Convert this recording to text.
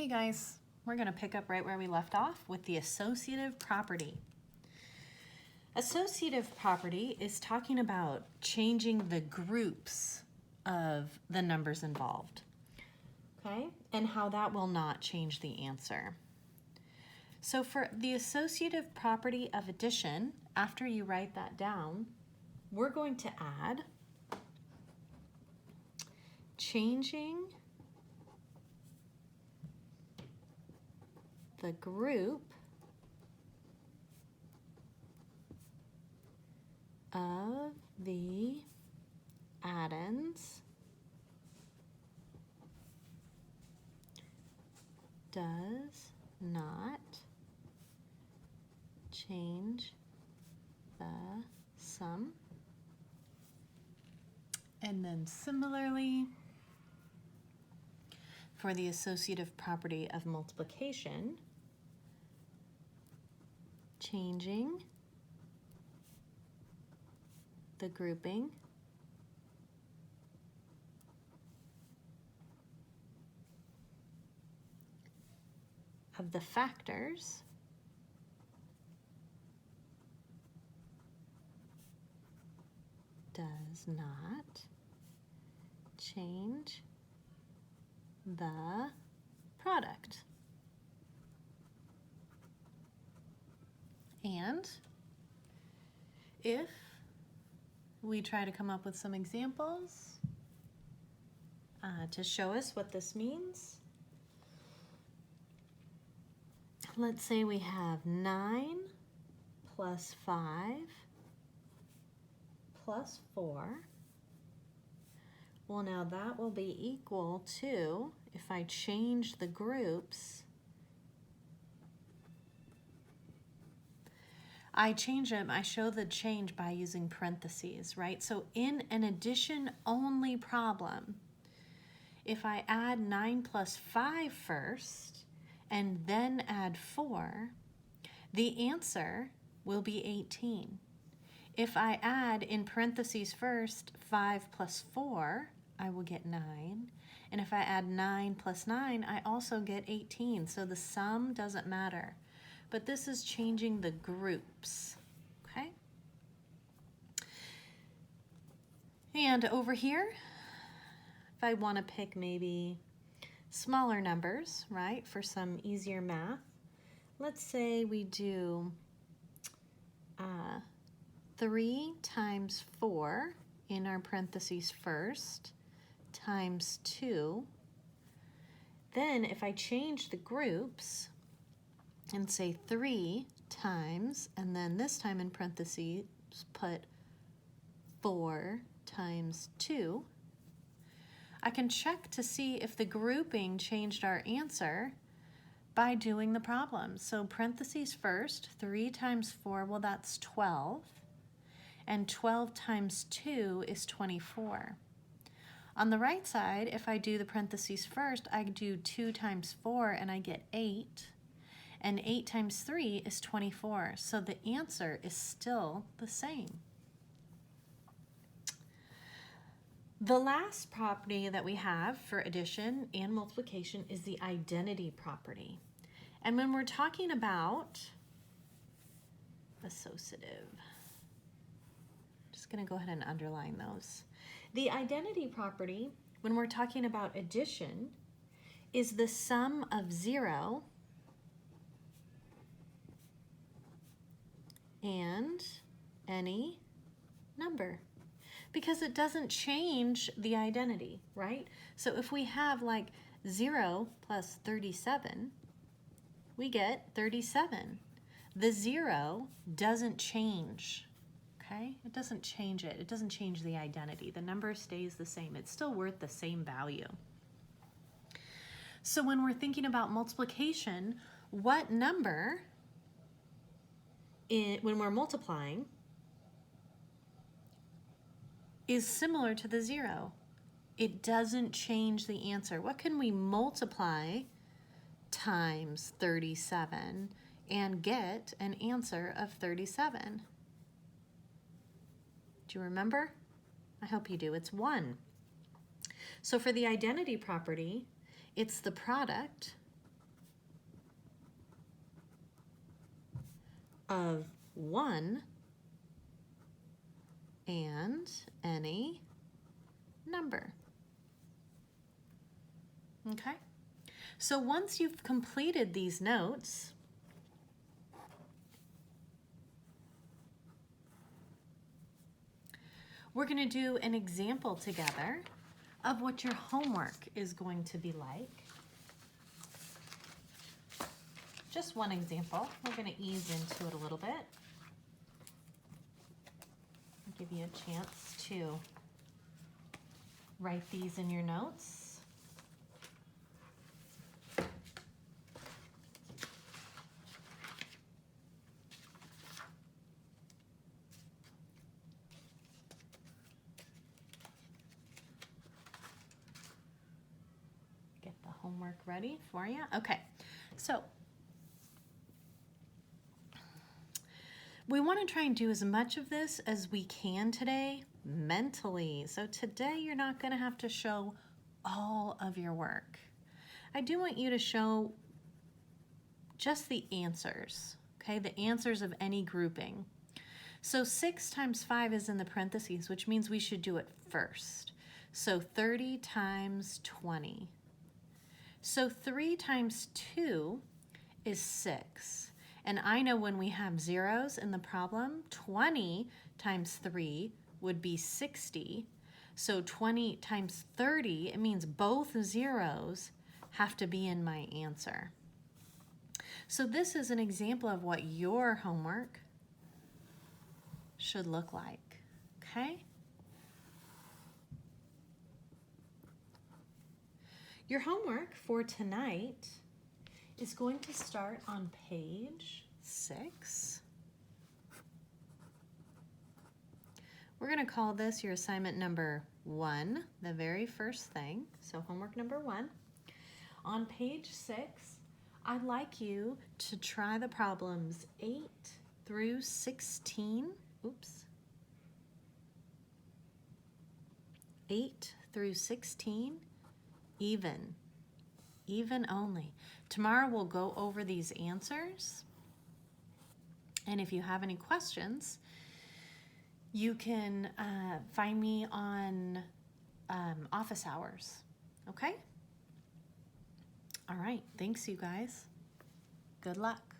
Hey guys, we're going to pick up right where we left off with the associative property. Associative property is talking about changing the groups of the numbers involved, okay, and how that will not change the answer. So for the associative property of addition, after you write that down, we're going to add changing the group of the addends does not change the sum. And then similarly, for the associative property of multiplication, changing the grouping of the factors does not change the product. And if we try to come up with some examples to show us what this means, let's say we have 9 plus 5 plus 4. Well, now that will be equal to, if I change the groups, I change them, I show the change by using parentheses, right? So in an addition only problem, if I add 9 plus 5 first and then add 4, the answer will be 18. If I add in parentheses first 5 plus 4, I will get 9. And if I add 9 plus 9, I also get 18. So the sum doesn't matter. But this is changing the groups, okay? And over here, if I want to pick maybe smaller numbers, right, for some easier math, let's say we do 3 times 4 in our parentheses first times 2. Then if I change the groups and say 3 times, and then this time in parentheses put 4 times 2, I can check to see if the grouping changed our answer by doing the problem. So parentheses first, 3 times 4, well, that's 12. And 12 times 2 is 24. On the right side, if I do the parentheses first, I do 2 times 4 and I get 8. And 8 times 3 is 24. So the answer is still the same. The last property that we have for addition and multiplication is the identity property. And when we're talking about associative, just going to go ahead and underline those. The identity property, when we're talking about addition, is the sum of 0 and any number, because it doesn't change the identity, right? So if we have like 0 plus 37, we get 37. The 0 doesn't change, okay? It doesn't change it. It doesn't change the identity. The number stays the same. It's still worth the same value. So when we're thinking about multiplication, what number, when we're multiplying, is similar to the 0? It doesn't change the answer. What can we multiply times 37 and get an answer of 37? Do you remember? I hope you do. It's 1. So for the identity property, it's the product of 1 and any number. Okay? So once you've completed these notes, we're going to do an example together of what your homework is going to be like. Just one example. We're going to ease into it a little bit. I'll give you a chance to write these in your notes. Get the homework ready for you. Okay, so we want to try and do as much of this as we can today mentally. So today you're not going to have to show all of your work. I do want you to show just the answers, okay? The answers of any grouping. So 6 times 5 is in the parentheses, which means we should do it first. So 30 times 20. So 3 times 2 is 6. And I know when we have zeros in the problem, 20 times 3 would be 60. So 20 times 30, it means both zeros have to be in my answer. So this is an example of what your homework should look like, okay? Your homework for tonight is going to start on page 6. We're going to call this your assignment number 1, the very first thing. So homework number 1. On page 6, I'd like you to try the problems 8 through 16. Oops. 8 through 16, even only. Tomorrow we'll go over these answers. And if you have any questions, you can find me on office hours. Okay? All right. Thanks, you guys. Good luck.